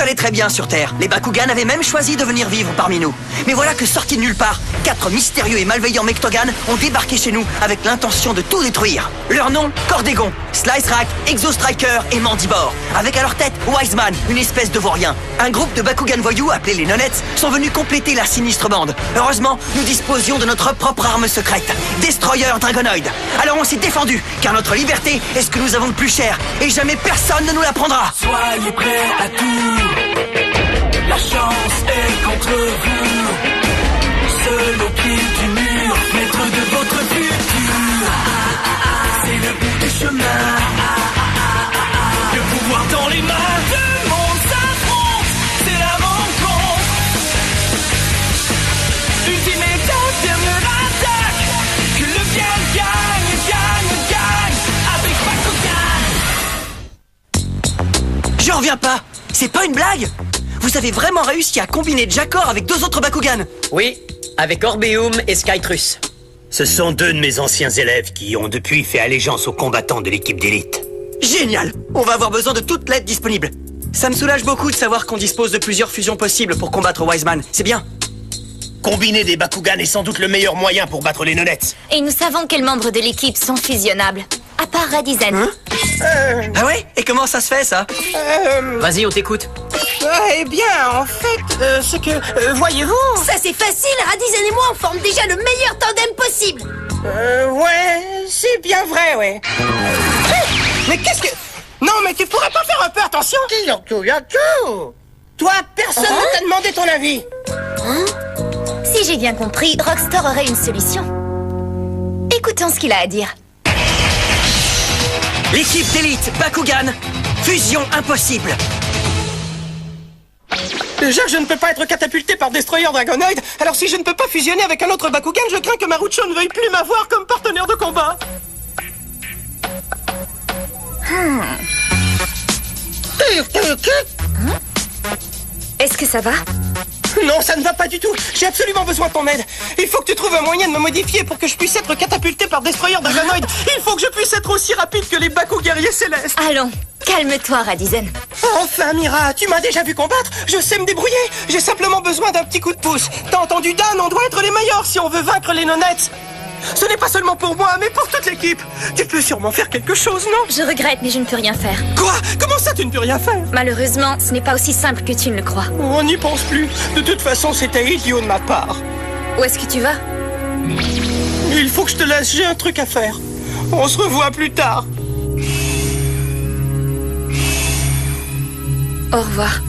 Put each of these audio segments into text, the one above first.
allait très bien sur Terre. Les Bakugan avaient même choisi de venir vivre parmi nous. Mais voilà que sortis de nulle part, 4 mystérieux et malveillants Mectogan ont débarqué chez nous avec l'intention de tout détruire. Leur nom, Cordégon, Slice-Rack, Exo-Striker et Mandibore. Avec à leur tête, Wiseman, une espèce de vaurien. Un groupe de Bakugan voyous appelés les Nonettes sont venus compléter la sinistre bande. Heureusement, nous disposions de notre propre arme secrète, Destroyer Dragonoid. Alors on s'est défendu, car notre liberté est ce que nous avons de plus cher, et jamais personne ne nous la prendra. Soyez prêts à tout, la chance est contre vous. Seul au pied du mur, maître de votre futur. C'est le bout du chemin. Le pouvoir dans les mains, tout le monde s'affronte. C'est la rencontre. Ultimate dernière attaque. Que le bien gagne, gagne, gagne. Avec Bakugan. J'en reviens pas. C'est pas une blague. Vous avez vraiment réussi à combiner Jakor avec 2 autres Bakugan. Oui, avec Orbeum et Skytrus. Ce sont 2 de mes anciens élèves qui ont depuis fait allégeance aux combattants de l'équipe d'élite. Génial. On va avoir besoin de toute l'aide disponible. Ça me soulage beaucoup de savoir qu'on dispose de plusieurs fusions possibles pour combattre Wiseman. C'est bien. Combiner des Bakugan est sans doute le meilleur moyen pour battre les Nonettes. Et nous savons quels membres de l'équipe sont fusionnables. À part Radizen. Hein Ah ouais? Et comment ça se fait, ça? Vas-y, on t'écoute. Eh bien, en fait, c'est que, voyez-vous... Ça c'est facile, Radizen et moi on forme déjà le meilleur tandem possible. Ouais, c'est bien vrai, ouais. Mais qu'est-ce que... Non, mais tu pourrais pas faire un peu attention? Toi, personne ne t'a demandé ton avis. Si j'ai bien compris, Rockstar aurait une solution. Écoutons ce qu'il a à dire. L'équipe d'élite Bakugan, fusion impossible. Déjà que je ne peux pas être catapulté par Destroyer Dragonoid, alors si je ne peux pas fusionner avec un autre Bakugan, je crains que Marucho ne veuille plus m'avoir comme partenaire de combat. Est-ce que ça va? Non, ça ne va pas du tout. J'ai absolument besoin de ton aide. Il faut que tu trouves un moyen de me modifier pour que je puisse être catapulté par Destroyer Dragonoid. Il faut que je puisse être aussi rapide que les Baku guerriers célestes. Allons, calme-toi, Radizen. Enfin, Mira, tu m'as déjà vu combattre. Je sais me débrouiller. J'ai simplement besoin d'un petit coup de pouce. T'as entendu, Dan? On doit être les meilleurs si on veut vaincre les Nonettes. Ce n'est pas seulement pour moi, mais pour toute l'équipe. Tu peux sûrement faire quelque chose, non? Je regrette, mais je ne peux rien faire. Quoi? Comment ça, tu ne peux rien faire? Malheureusement, ce n'est pas aussi simple que tu ne le crois. On n'y pense plus. De toute façon, c'était idiot de ma part. Où est-ce que tu vas? Il faut que je te laisse, j'ai un truc à faire. On se revoit plus tard. Au revoir.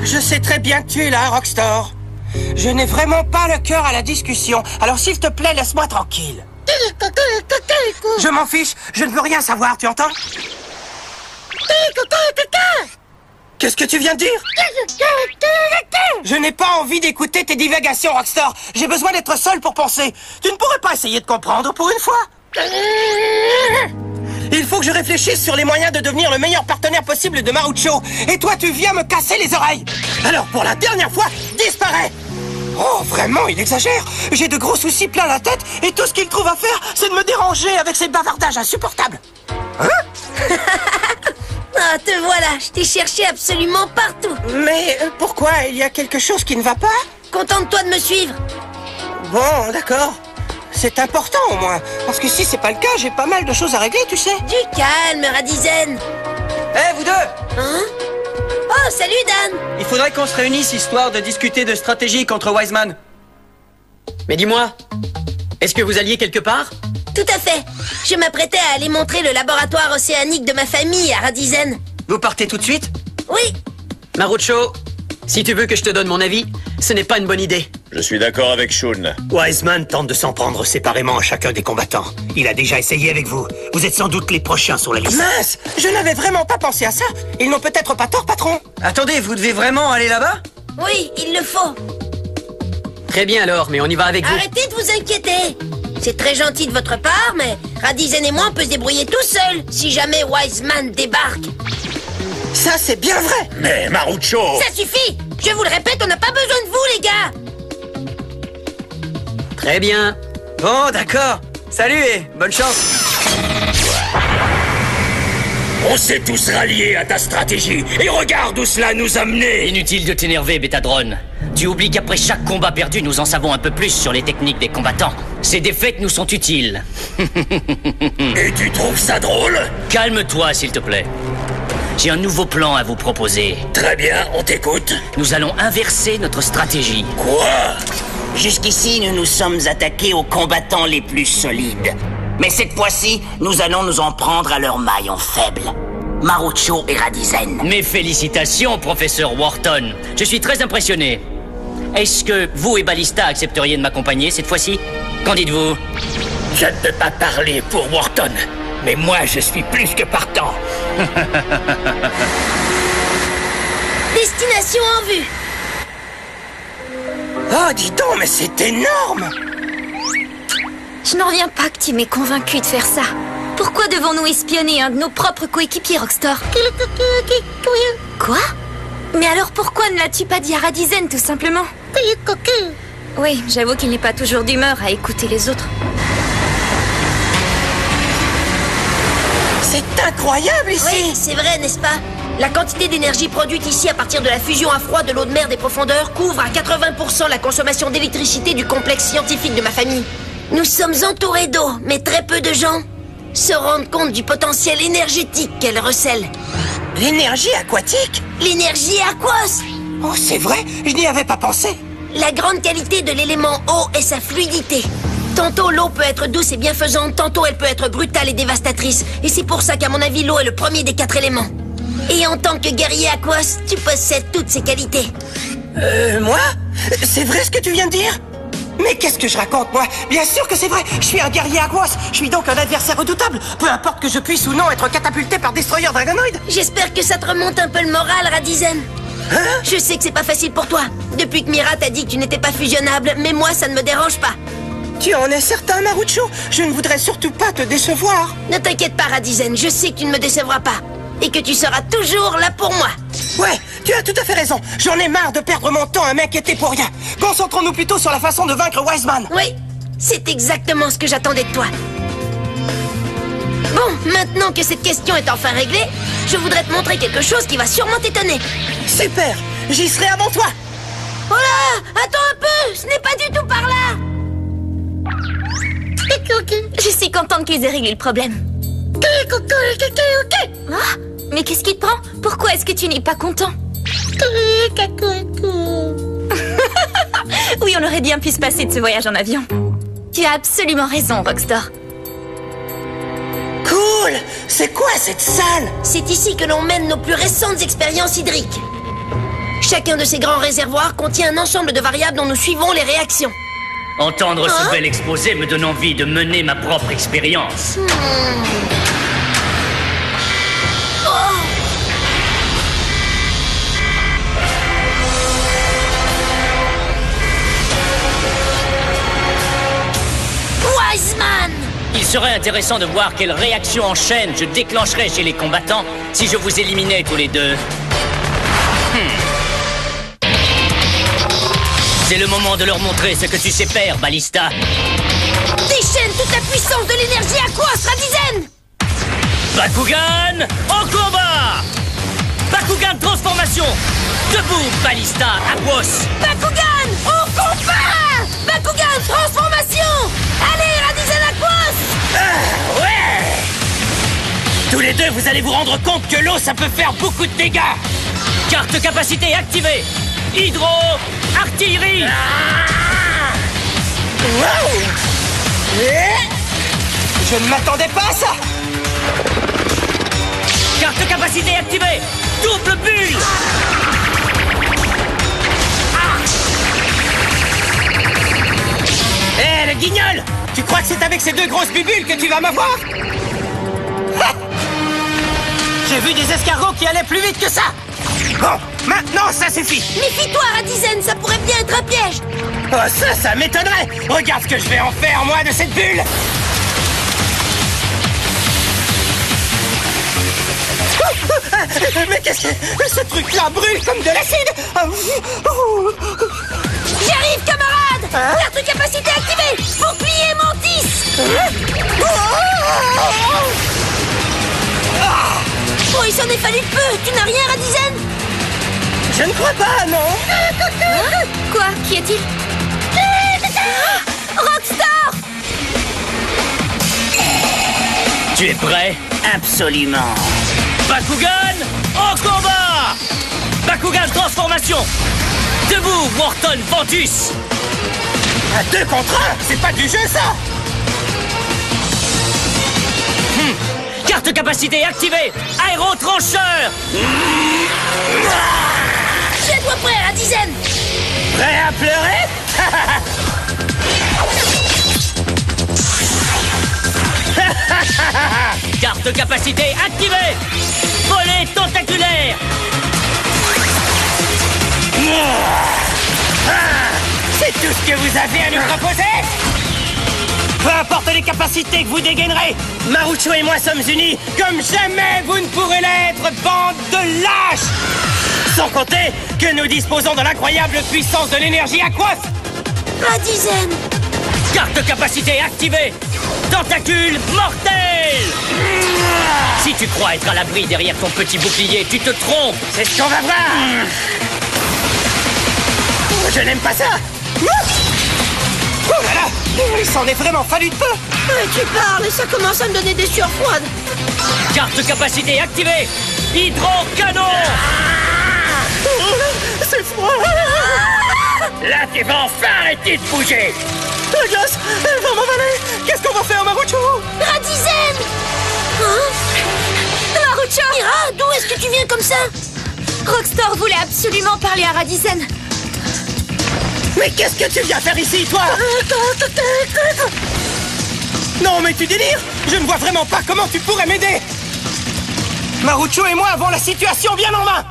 Je sais très bien que tu es là, Rockstar. Je n'ai vraiment pas le cœur à la discussion. Alors s'il te plaît, laisse-moi tranquille. Je m'en fiche, je ne veux rien savoir, tu entends? Qu'est-ce que tu viens de dire? Je n'ai pas envie d'écouter tes divagations, Rockstar. J'ai besoin d'être seul pour penser. Tu ne pourrais pas essayer de comprendre pour une fois? Il faut que je réfléchisse sur les moyens de devenir le meilleur partenaire possible de Marucho. Et toi, tu viens me casser les oreilles. Alors, pour la dernière fois, disparais. Oh, vraiment, il exagère. J'ai de gros soucis plein la tête et tout ce qu'il trouve à faire, c'est de me déranger avec ses bavardages insupportables. Hein? Ah, te voilà, je t'ai cherché absolument partout. Mais pourquoi? Il y a quelque chose qui ne va pas? Contente-toi de me suivre. Bon, d'accord. C'est important au moins. Parce que si c'est pas le cas, j'ai pas mal de choses à régler, tu sais. Du calme, Radizen. Eh, vous deux! Hein? Oh, salut, Dan. Il faudrait qu'on se réunisse histoire de discuter de stratégie contre Wiseman. Mais dis-moi, est-ce que vous alliez quelque part? Tout à fait. Je m'apprêtais à aller montrer le laboratoire océanique de ma famille à Radizen. Vous partez tout de suite? Oui. Marucho, si tu veux que je te donne mon avis, ce n'est pas une bonne idée. Je suis d'accord avec Shun. Wiseman tente de s'en prendre séparément à chacun des combattants. Il a déjà essayé avec vous. Vous êtes sans doute les prochains sur la liste. Mince, je n'avais vraiment pas pensé à ça. Ils n'ont peut-être pas tort, patron. Attendez, vous devez vraiment aller là-bas? Oui, il le faut. Très bien alors, mais on y va avec vous. Arrêtez de vous inquiéter. C'est très gentil de votre part, mais Radizen et moi, on peut se débrouiller tout seul si jamais Wiseman débarque. Ça, c'est bien vrai. Mais Marucho! Ça suffit. Je vous le répète, on n'a pas besoin de vous, les gars. Très bien. Bon, d'accord. Salut et bonne chance. On s'est tous ralliés à ta stratégie, et regarde où cela nous a menés. Inutile de t'énerver, Bétadrone. Tu oublies qu'après chaque combat perdu, nous en savons un peu plus sur les techniques des combattants. Ces défaites nous sont utiles. Et tu trouves ça drôle? Calme-toi, s'il te plaît. J'ai un nouveau plan à vous proposer. Très bien, on t'écoute. Nous allons inverser notre stratégie. Quoi? Jusqu'ici, nous nous sommes attaqués aux combattants les plus solides. Mais cette fois-ci, nous allons nous en prendre à leurs maillons faibles. Marucho et Radizen. Mes félicitations, professeur Wharton. Je suis très impressionné. Est-ce que vous et Ballista accepteriez de m'accompagner cette fois-ci? Qu'en dites-vous? Je ne peux pas parler pour Wharton, mais moi je suis plus que partant. Destination en vue. Oh, dis donc, mais c'est énorme! Je n'en reviens pas que tu m'aies convaincu de faire ça. Pourquoi devons-nous espionner un de nos propres coéquipiers, Rockstar? Quoi? Mais alors pourquoi ne l'as-tu pas dit à Radizen, tout simplement? Oui, j'avoue qu'il n'est pas toujours d'humeur à écouter les autres. C'est incroyable ici! Oui, c'est vrai, n'est-ce pas? La quantité d'énergie produite ici à partir de la fusion à froid de l'eau de mer des profondeurs couvre à 80% la consommation d'électricité du complexe scientifique de ma famille. Nous sommes entourés d'eau, mais très peu de gens se rendent compte du potentiel énergétique qu'elle recèle. L'énergie aquatique? L'énergie aqueuse! Oh, c'est vrai, je n'y avais pas pensé. La grande qualité de l'élément eau est sa fluidité. Tantôt l'eau peut être douce et bienfaisante, tantôt elle peut être brutale et dévastatrice. Et c'est pour ça qu'à mon avis, l'eau est le premier des 4 éléments. Et en tant que guerrier aqueuse, tu possèdes toutes ces qualités. Moi? C'est vrai ce que tu viens de dire? Mais qu'est-ce que je raconte, moi? Bien sûr que c'est vrai. Je suis un guerrier aqueuse. Je suis donc un adversaire redoutable. Peu importe que je puisse ou non être catapulté par Destroyer Dragonoid. J'espère que ça te remonte un peu le moral, Radizen. Hein? Je sais que c'est pas facile pour toi. Depuis que Mira t'a dit que tu n'étais pas fusionnable, mais moi, ça ne me dérange pas. Tu en es certain, Marucho? Je ne voudrais surtout pas te décevoir. Ne t'inquiète pas, Radizen. Je sais que tu ne me décevras pas. Et que tu seras toujours là pour moi. Ouais, tu as tout à fait raison. J'en ai marre de perdre mon temps à m'inquiéter pour rien. Concentrons-nous plutôt sur la façon de vaincre Wiseman. Oui, c'est exactement ce que j'attendais de toi. Bon, maintenant que cette question est enfin réglée, je voudrais te montrer quelque chose qui va sûrement t'étonner. Super, j'y serai avant toi. Oh là, attends un peu, ce n'est pas du tout par là. Je suis contente qu'ils aient réglé le problème. Ah, mais qu'est-ce qui te prend? Pourquoi est-ce que tu n'es pas content? Oui, on aurait bien pu se passer de ce voyage en avion. Tu as absolument raison, Rockstar. Cool! C'est quoi cette salle? C'est ici que l'on mène nos plus récentes expériences hydriques. Chacun de ces grands réservoirs contient un ensemble de variables dont nous suivons les réactions. Entendre ce bel exposé me donne envie de mener ma propre expérience. Wiseman! Il serait intéressant de voir quelle réaction en chaîne je déclencherais chez les combattants si je vous éliminais tous les deux. C'est le moment de leur montrer ce que tu sais faire, Ballista. Déchaîne toute la puissance de l'énergie aqueuse, Radizen! Bakugan, en combat! Bakugan transformation! Debout, Ballista, Aquos! Bakugan, au combat! Bakugan transformation! Allez, Radizen Aquos! Ah, ouais! Tous les deux, vous allez vous rendre compte que l'eau, ça peut faire beaucoup de dégâts! Carte capacité activée! Hydro! Artillerie! Wow! Je ne m'attendais pas à ça! Carte capacité activée! Double bulle! Hé, le guignol! Tu crois que c'est avec ces deux grosses bubules que tu vas m'avoir? J'ai vu des escargots qui allaient plus vite que ça! Bon, maintenant ça suffit! Méfie-toi, Radizen, ça pourrait bien être un piège! Oh, ça m'étonnerait! Regarde ce que je vais en faire, moi, de cette bulle! Mais qu'est-ce que... Ce truc-là brûle comme de l'acide! J'arrive, camarade! Carte capacité activée! Bouclier mantis! il s'en est fallu peu. Tu n'as rien, Radizen? Je ne crois pas, non. Hein? Quoi? Qui est-il? Rockstar! Tu es prêt? Absolument. Bakugan, au combat! Bakugan transformation! Debout, Wharton Ventus! À 2 contre 1, c'est pas du jeu, ça. Carte capacité activée! Aérotrancheur! Tiens-toi prêt, Radizen! Prêt à pleurer? Carte capacité activée! Volet tentaculaire! C'est tout ce que vous avez à nous proposer? Peu importe les capacités que vous dégainerez, Marucho et moi sommes unis comme jamais vous ne pourrez l'être, bande de lâches! Sans compter que nous disposons de l'incroyable puissance de l'énergie Aquos! Radizen! Carte capacité activée! Tentacule mortel! Si tu crois être à l'abri derrière ton petit bouclier, tu te trompes! C'est ce qu'on va voir! Je n'aime pas ça! Oh là là! Il s'en est vraiment fallu de peu! Tu parles et ça commence à me donner des sueurs froides! Carte capacité activée! Hydro-canon! C'est froid! Là, tu vas enfin arrêter de bouger. La glace, elle va m'avaler! Qu'est-ce qu'on va faire, Marucho? Radizen! Hein? Marucho! Mira, d'où est-ce que tu viens comme ça? Rockstar voulait absolument parler à Radizen. Mais qu'est-ce que tu viens faire ici, toi? Non, mais tu délires! Je ne vois vraiment pas comment tu pourrais m'aider! Marucho et moi avons la situation bien en main!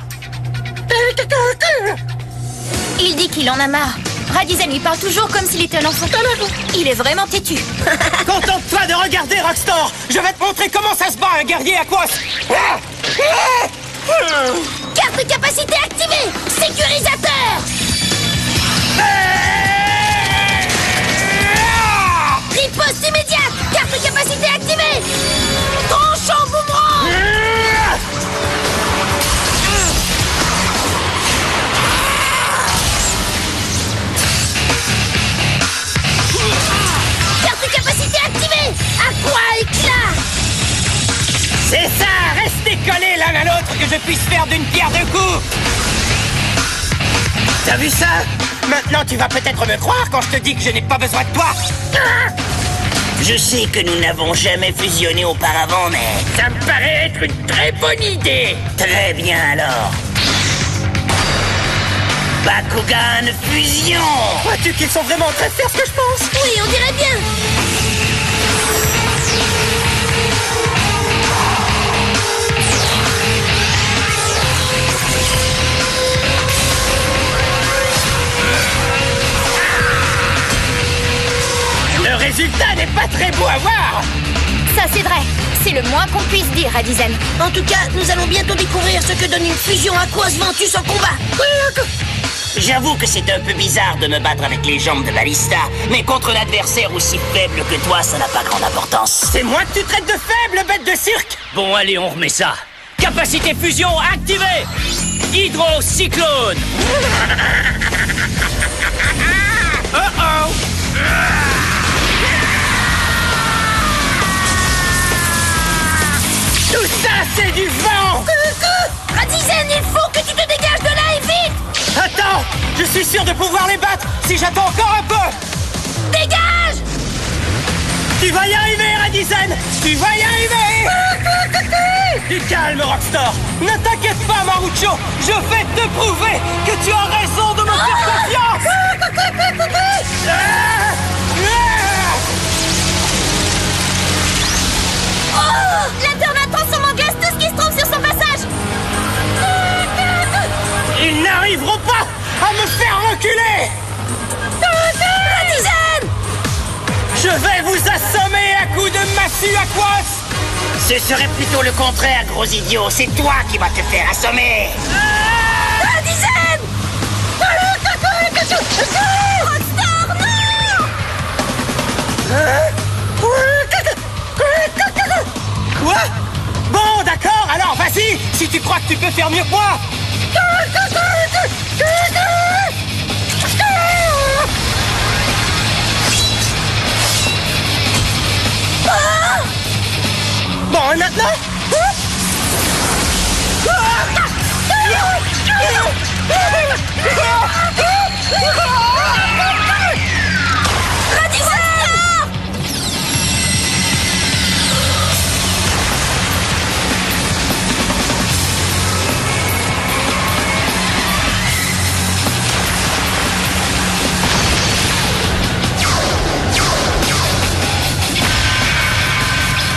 Il dit qu'il en a marre. Radizen lui parle toujours comme s'il était un enfant. Il est vraiment têtu. Contente-toi de regarder, Rockstar! Je vais te montrer comment ça se bat un guerrier Aquos! Carte capacité activée! Sécurisateur! Riposte immédiate! Carte capacité activée! Tranchant boomerang! Carte capacité activée! Aqua éclat! C'est ça! Restez collés l'un à l'autre que je puisse faire d'une pierre deux coups! T'as vu ça? Maintenant tu vas peut-être me croire quand je te dis que je n'ai pas besoin de toi! Je sais que nous n'avons jamais fusionné auparavant, mais... Ça me paraît être une très bonne idée. Très bien alors. Bakugan fusion! Vois-tu qu'ils sont vraiment en train de faire ce que je pense? Oui, on dirait bien! Le résultat n'est pas très beau à voir! Ça, c'est vrai. C'est le moins qu'on puisse dire, Radizen. En tout cas, nous allons bientôt découvrir ce que donne une fusion Aquos Ventus en combat! J'avoue que c'est un peu bizarre de me battre avec les jambes de Ballista, mais contre un adversaire aussi faible que toi, ça n'a pas grande importance. C'est moi que tu traites de faible, bête de cirque! Bon, allez, on remet ça. Capacité fusion activée! Hydrocyclone! Oh-oh! Tout ça, c'est du vent! Radizen, il faut que tu te dégages de là et vite! Attends! Je suis sûr de pouvoir les battre si j'attends encore un peu! Dégage! Tu vas y arriver, Radizen! Tu vas y arriver! Du calme, Rockstar! Ne t'inquiète pas, Marucho! Je vais te prouver que tu as raison de me faire confiance! Oh! L'internat transforme en glace tout ce qui se trouve sur son passage. Ils n'arriveront pas à me faire reculer! Radizen! Je vais vous assommer à coups de massue Aquos! Ce serait plutôt le contraire, gros idiot. C'est toi qui vas te faire assommer. Radizen! Rockstar, non! Quoi? Bon, d'accord, alors vas-y, tu crois que tu peux faire mieux que moi? Bon, et maintenant?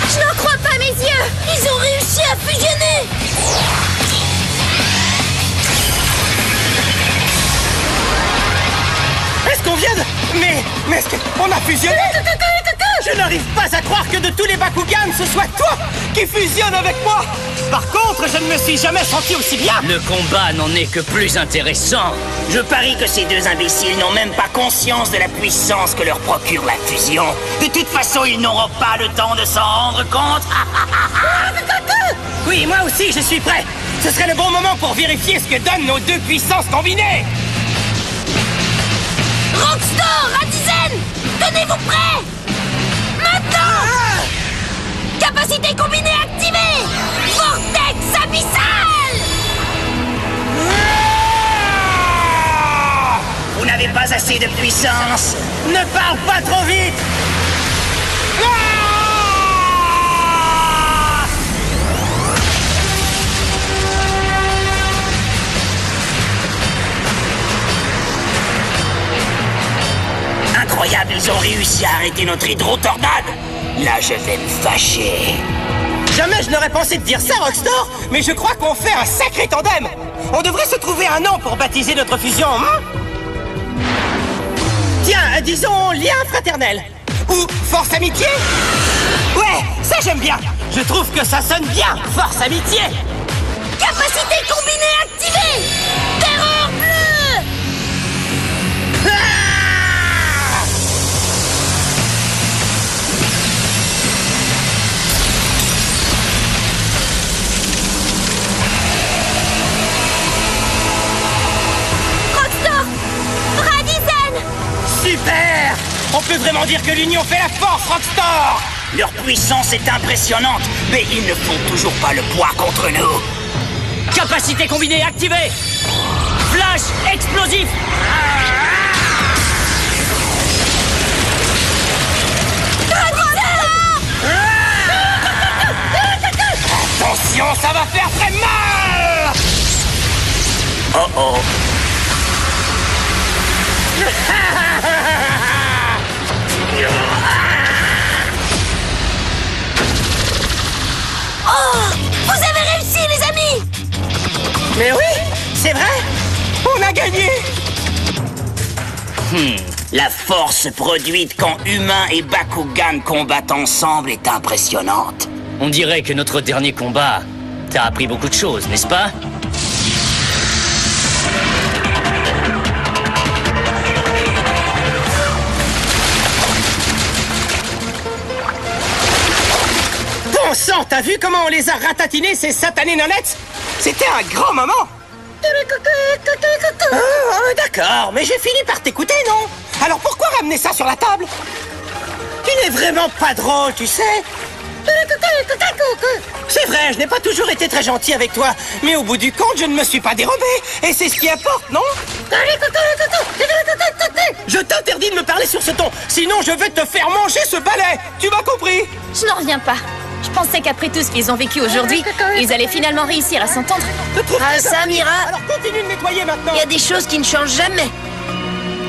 Je n'en crois pas mes yeux! Ils ont réussi à fusionner! Est-ce qu'on vient de... Mais est-ce qu'on a fusionné? Je n'arrive pas à croire que de tous les Bakugan, ce soit toi qui fusionne avec moi. Par contre, je ne me suis jamais senti aussi bien. Le combat n'en est que plus intéressant. Je parie que ces deux imbéciles n'ont même pas conscience de la puissance que leur procure la fusion. De toute façon, ils n'auront pas le temps de s'en rendre compte. Oui, moi aussi, je suis prêt. Ce serait le bon moment pour vérifier ce que donnent nos deux puissances combinées. Rockstar, Radizen, tenez-vous prêts! Maintenant! Capacité combinée activée! Vortex abyssal! Vous n'avez pas assez de puissance. Ne parle pas trop vite. Incroyable, ils ont réussi à arrêter notre hydro-tornade. Là, je vais me fâcher. Jamais je n'aurais pensé te dire ça, Rockstar, mais je crois qu'on fait un sacré tandem. On devrait se trouver un nom pour baptiser notre fusion, hein? Tiens, disons lien fraternel. Ou force amitié. Ouais, ça j'aime bien. Je trouve que ça sonne bien, force amitié. Capacité combinée activée! Terreur bleue! Rockstar! Radizen! Super! On peut vraiment dire que l'union fait la force, Rockstar! Leur puissance est impressionnante, mais ils ne font toujours pas le poids contre nous. Capacité combinée activée! Flash explosif! Attention, ça va faire très mal! Oh oh! Oh! Vous avez réussi, les amis! Mais oui, c'est vrai! On a gagné! La force produite quand humains et Bakugan combattent ensemble est impressionnante. On dirait que notre dernier combat t'a appris beaucoup de choses, n'est-ce pas? Bon sang, t'as vu comment on les a ratatinés, ces satanés nonettes? C'était un grand moment! D'accord, mais j'ai fini par t'écouter, non? Alors pourquoi ramener ça sur la table? Tu n'es vraiment pas drôle, tu sais? C'est vrai, je n'ai pas toujours été très gentil avec toi, mais au bout du compte, je ne me suis pas dérobé, et c'est ce qui importe, non? Je t'interdis de me parler sur ce ton, sinon je vais te faire manger ce balai. Tu m'as compris? Je n'en reviens pas. Je pensais qu'après tout ce qu'ils ont vécu aujourd'hui, ils allaient finalement réussir à s'entendre. Ah ça, Mira, Alors continue de nettoyer maintenant. il y a des choses qui ne changent jamais.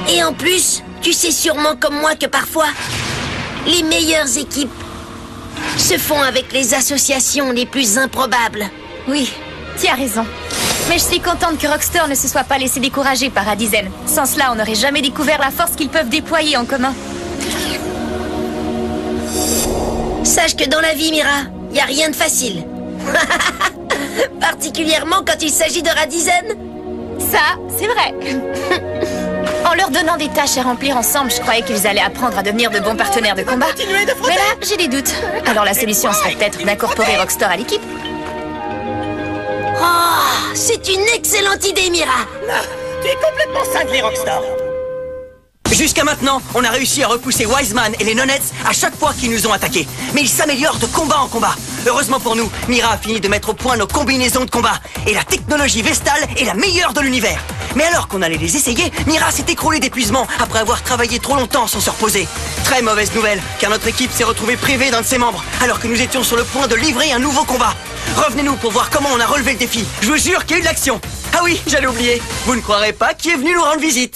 Et en plus, tu sais sûrement comme moi que parfois, les meilleures équipes se font avec les associations les plus improbables. Oui, tu as raison. Mais je suis contente que Rockstar ne se soit pas laissé décourager par Radizen. Sans cela, on n'aurait jamais découvert la force qu'ils peuvent déployer en commun. Sache que dans la vie, Mira, il n'y a rien de facile. Particulièrement quand il s'agit de Radizen. Ça, c'est vrai. En leur donnant des tâches à remplir ensemble, je croyais qu'ils allaient apprendre à devenir de bons partenaires de combat. Continuez de frotter. Mais là, j'ai des doutes. Alors la solution serait peut-être d'incorporer Rockstar à l'équipe. Oh, c'est une excellente idée, Mira. Ah, tu es complètement cinglé, Rockstar. Jusqu'à maintenant, on a réussi à repousser Wiseman et les Nonettes à chaque fois qu'ils nous ont attaqués. Mais ils s'améliorent de combat en combat. Heureusement pour nous, Mira a fini de mettre au point nos combinaisons de combat. Et la technologie Vestal est la meilleure de l'univers. Mais alors qu'on allait les essayer, Mira s'est écroulée d'épuisement après avoir travaillé trop longtemps sans se reposer. Très mauvaise nouvelle, car notre équipe s'est retrouvée privée d'un de ses membres, alors que nous étions sur le point de livrer un nouveau combat. Revenez-nous pour voir comment on a relevé le défi. Je vous jure qu'il y a eu de l'action. Ah oui, j'allais oublier. Vous ne croirez pas qui est venu nous rendre visite.